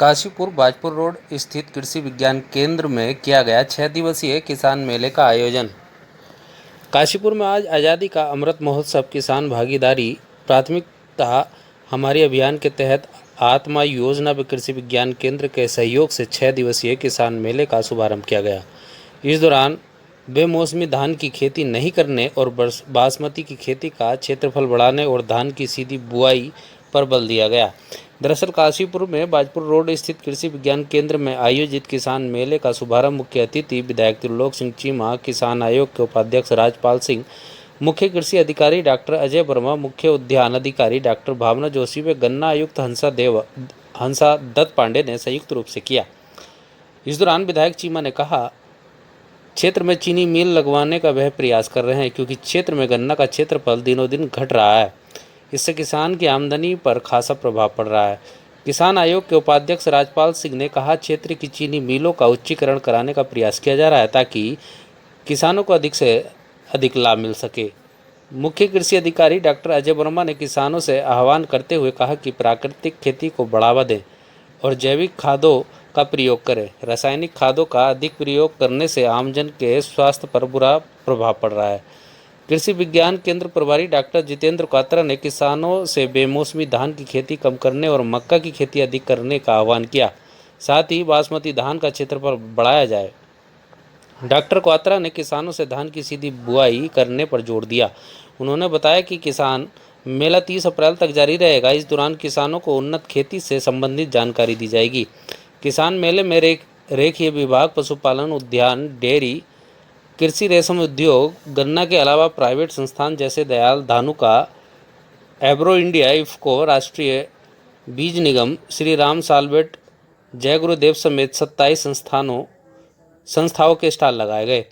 Kashipur Bajpur road स्थित कृषि विज्ञान केंद्र में किया गया 6 दिवसीय किसान मेले का आयोजन। काशीपुर में आज आज़ादी का अमृत महोत्सव किसान भागीदारी प्राथमिकता हमारी अभियान के तहत आत्मा योजना व कृषि विज्ञान केंद्र के सहयोग से 6 दिवसीय किसान मेले का शुभारंभ किया गया। इस दौरान बेमौसमी धान की खेती नहीं करने और बासमती की खेती का क्षेत्रफल बढ़ाने और धान की सीधी बुआई पर बल दिया गया। दरअसल काशीपुर में बाजपुर रोड स्थित कृषि विज्ञान केंद्र में आयोजित किसान मेले का शुभारंभ मुख्य अतिथि विधायक त्रिलोक सिंह चीमा, किसान आयोग के उपाध्यक्ष राजपाल सिंह, मुख्य कृषि अधिकारी डॉक्टर अजय वर्मा, मुख्य उद्यान अधिकारी डॉक्टर भावना जोशी व गन्ना आयुक्त हंसा दत्त पांडे ने संयुक्त रूप से किया। इस दौरान विधायक चीमा ने कहा, क्षेत्र में चीनी मिल लगवाने का वह प्रयास कर रहे हैं क्योंकि क्षेत्र में गन्ना का क्षेत्रफल दिनों दिन घट रहा है। इससे किसान की आमदनी पर खासा प्रभाव पड़ रहा है। किसान आयोग के उपाध्यक्ष राजपाल सिंह ने कहा, क्षेत्र की चीनी मिलों का उच्चीकरण कराने का प्रयास किया जा रहा है ताकि किसानों को अधिक से अधिक लाभ मिल सके। मुख्य कृषि अधिकारी डॉक्टर अजय वर्मा ने किसानों से आह्वान करते हुए कहा कि प्राकृतिक खेती को बढ़ावा दें और जैविक खादों का प्रयोग करें। रासायनिक खादों का अधिक प्रयोग करने से आमजन के स्वास्थ्य पर बुरा प्रभाव पड़ रहा है। कृषि विज्ञान केंद्र प्रभारी डॉक्टर जितेंद्र कात्रा ने किसानों से बेमौसमी धान की खेती कम करने और मक्का की खेती अधिक करने का आह्वान किया। साथ ही बासमती धान का क्षेत्रफल बढ़ाया जाए। डॉक्टर कात्रा ने किसानों से धान की सीधी बुआई करने पर जोर दिया। उन्होंने बताया कि किसान मेला 30 अप्रैल तक जारी रहेगा। इस दौरान किसानों को उन्नत खेती से संबंधित जानकारी दी जाएगी। किसान मेले में रेखीय विभाग, पशुपालन, उद्यान, डेयरी, कृषि, रेशम उद्योग, गन्ना के अलावा प्राइवेट संस्थान जैसे दयाल धानुका, एग्रो इंडिया, इफ्को, राष्ट्रीय बीज निगम, श्री राम सालवेट, जय गुरुदेव समेत 27 संस्थाओं के स्टॉल लगाए गए।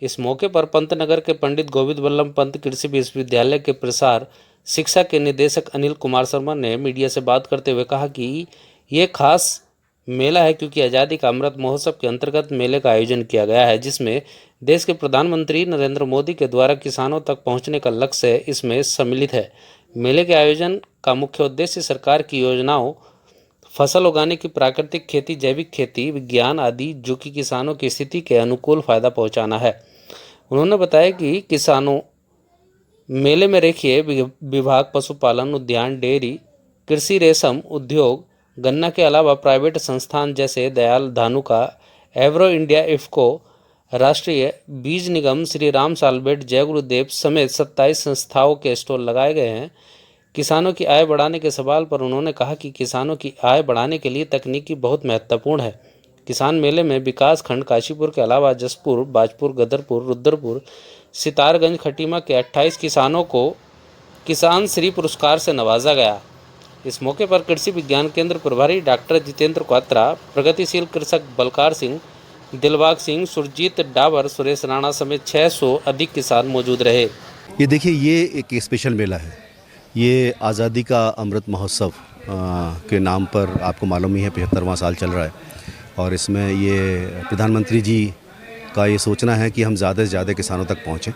इस मौके पर पंतनगर के पंडित गोविंद वल्लभ पंत कृषि विश्वविद्यालय के प्रसार शिक्षा के निदेशक अनिल कुमार शर्मा ने मीडिया से बात करते हुए कहा कि ये खास मेला है क्योंकि आज़ादी का अमृत महोत्सव के अंतर्गत मेले का आयोजन किया गया है, जिसमें देश के प्रधानमंत्री नरेंद्र मोदी के द्वारा किसानों तक पहुंचने का लक्ष्य इसमें सम्मिलित है। मेले के आयोजन का मुख्य उद्देश्य सरकार की योजनाओं, फसल उगाने की, प्राकृतिक खेती, जैविक खेती, विज्ञान आदि जो कि किसानों की स्थिति के अनुकूल फायदा पहुँचाना है। उन्होंने बताया कि किसानों मेले में रेखीय विभाग, पशुपालन, उद्यान, डेयरी, कृषि, रेशम उद्योग, गन्ना के अलावा प्राइवेट संस्थान जैसे दयाल धानुका, एग्रो इंडिया, इफ्को, राष्ट्रीय बीज निगम, श्री राम सालवेट, जय गुरुदेव समेत 27 संस्थाओं के स्टॉल लगाए गए हैं। किसानों की आय बढ़ाने के सवाल पर उन्होंने कहा कि किसानों की आय बढ़ाने के लिए तकनीकी बहुत महत्वपूर्ण है। किसान मेले में विकास खंड काशीपुर के अलावा जसपुर, बाजपुर, गदरपुर, रुद्रपुर, सितारगंज, खटीमा के 28 किसानों को किसान श्री पुरस्कार से नवाजा गया। इस मौके पर कृषि विज्ञान केंद्र प्रभारी डॉक्टर जितेंद्र कात्रा, प्रगतिशील कृषक बलकार सिंह, दिलबाग सिंह, सुरजीत डावर, सुरेश राणा समेत 600 अधिक किसान मौजूद रहे। ये देखिए, ये एक स्पेशल मेला है। ये आज़ादी का अमृत महोत्सव के नाम पर आपको मालूम ही है 75वां साल चल रहा है और इसमें ये प्रधानमंत्री जी का ये सोचना है कि हम ज़्यादा से ज़्यादा किसानों तक पहुँचें।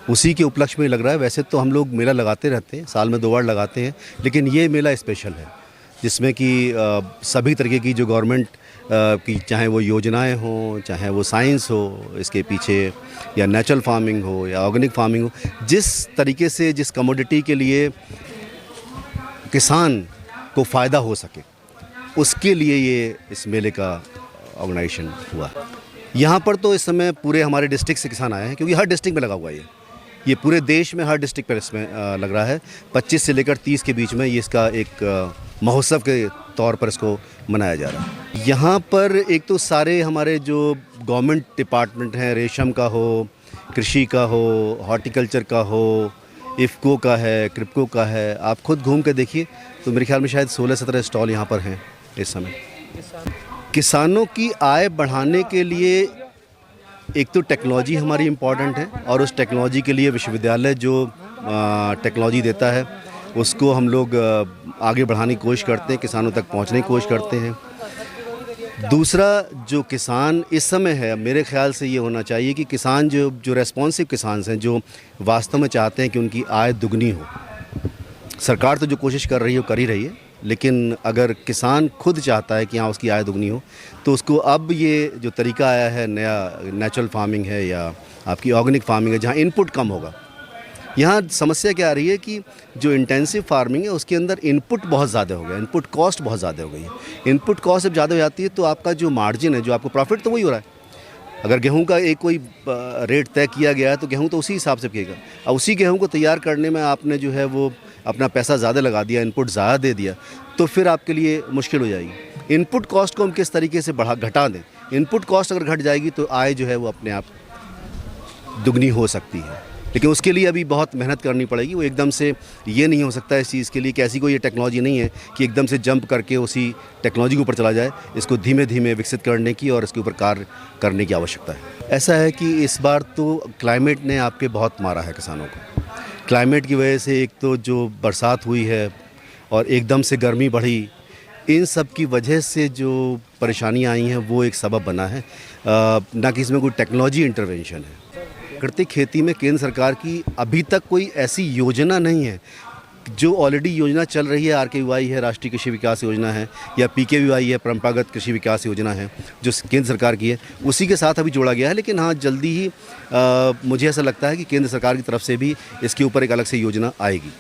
उसी के उपलक्ष्य में लग रहा है। वैसे तो हम लोग मेला लगाते रहते हैं, साल में 2 बार लगाते हैं, लेकिन ये मेला स्पेशल है जिसमें कि सभी तरीके की जो गवर्नमेंट की, चाहे वो योजनाएं हों, चाहे वो साइंस हो इसके पीछे, या नेचुरल फार्मिंग हो या ऑर्गेनिक फार्मिंग हो, जिस तरीके से जिस कमोडिटी के लिए किसान को फ़ायदा हो सके, उसके लिए ये इस मेले का ऑर्गेनाइजेशन हुआ। यहाँ पर तो इस समय पूरे हमारे डिस्ट्रिक्ट से किसान आए हैं क्योंकि हर डिस्ट्रिक्ट में लगा हुआ है। ये पूरे देश में हर डिस्ट्रिक्ट पर इसमें लग रहा है। 25 से लेकर 30 के बीच में ये इसका एक महोत्सव के तौर पर इसको मनाया जा रहा है। यहाँ पर एक तो सारे हमारे जो गवर्नमेंट डिपार्टमेंट हैं, रेशम का हो, कृषि का हो, हॉर्टिकल्चर का हो, इफ्को का है, क्रिप्को का है, आप खुद घूम के देखिए तो मेरे ख्याल में शायद 16-17 स्टॉल यहाँ पर हैं इस समय। किसानों की आय बढ़ाने के लिए एक तो टेक्नोलॉजी हमारी इम्पॉर्टेंट है और उस टेक्नोलॉजी के लिए विश्वविद्यालय जो टेक्नोलॉजी देता है उसको हम लोग आगे बढ़ाने की कोशिश करते हैं, किसानों तक पहुंचने की कोशिश करते हैं। दूसरा, जो किसान इस समय है, मेरे ख्याल से ये होना चाहिए कि किसान जो रेस्पॉन्सिव किसान हैं, जो वास्तव में चाहते हैं कि उनकी आय दुगनी हो। सरकार तो जो कोशिश कर रही है वो कर ही रही है, लेकिन अगर किसान खुद चाहता है कि हाँ उसकी आय दुगनी हो, तो उसको अब ये जो तरीका आया है नया, नेचुरल फार्मिंग है या आपकी ऑर्गेनिक फार्मिंग है, जहाँ इनपुट कम होगा। यहाँ समस्या क्या आ रही है कि जो इंटेंसिव फार्मिंग है उसके अंदर इनपुट बहुत ज़्यादा हो गया, इनपुट कॉस्ट बहुत ज़्यादा हो गई है। इनपुट कॉस्ट जब ज़्यादा हो जाती है तो आपका जो मार्जिन है, जो आपको प्रॉफिट, तो वही हो रहा है। अगर गेहूं का एक कोई रेट तय किया गया है तो गेहूं तो उसी हिसाब से पिएगा। अब उसी गेहूं को तैयार करने में आपने जो है वो अपना पैसा ज़्यादा लगा दिया, इनपुट ज़्यादा दे दिया, तो फिर आपके लिए मुश्किल हो जाएगी। इनपुट कॉस्ट को हम किस तरीके से घटा दें। इनपुट कॉस्ट अगर घट जाएगी तो आय जो है वो अपने आप दुगनी हो सकती है, लेकिन उसके लिए अभी बहुत मेहनत करनी पड़ेगी। वो एकदम से ये नहीं हो सकता इस चीज़ के लिए कि ऐसी कोई ये टेक्नोलॉजी नहीं है कि एकदम से जंप करके उसी टेक्नोलॉजी के ऊपर चला जाए। इसको धीमे धीमे विकसित करने की और इसके ऊपर कार्य करने की आवश्यकता है। ऐसा है कि इस बार तो क्लाइमेट ने आपके बहुत मारा है किसानों को। क्लाइमेट की वजह से एक तो जो बरसात हुई है और एकदम से गर्मी बढ़ी, इन सब की वजह से जो परेशानियाँ आई हैं वो एक सबब बना है, ना कि इसमें कोई टेक्नोलॉजी इंटरवेंशन है। प्राकृतिक खेती में केंद्र सरकार की अभी तक कोई ऐसी योजना नहीं है। जो ऑलरेडी योजना चल रही है, RKVY है, राष्ट्रीय कृषि विकास योजना है, या PKVY है, परंपरागत कृषि विकास योजना है, जो केंद्र सरकार की है, उसी के साथ अभी जोड़ा गया है। लेकिन हाँ, जल्दी ही मुझे ऐसा लगता है कि केंद्र सरकार की तरफ से भी इसके ऊपर एक अलग से योजना आएगी।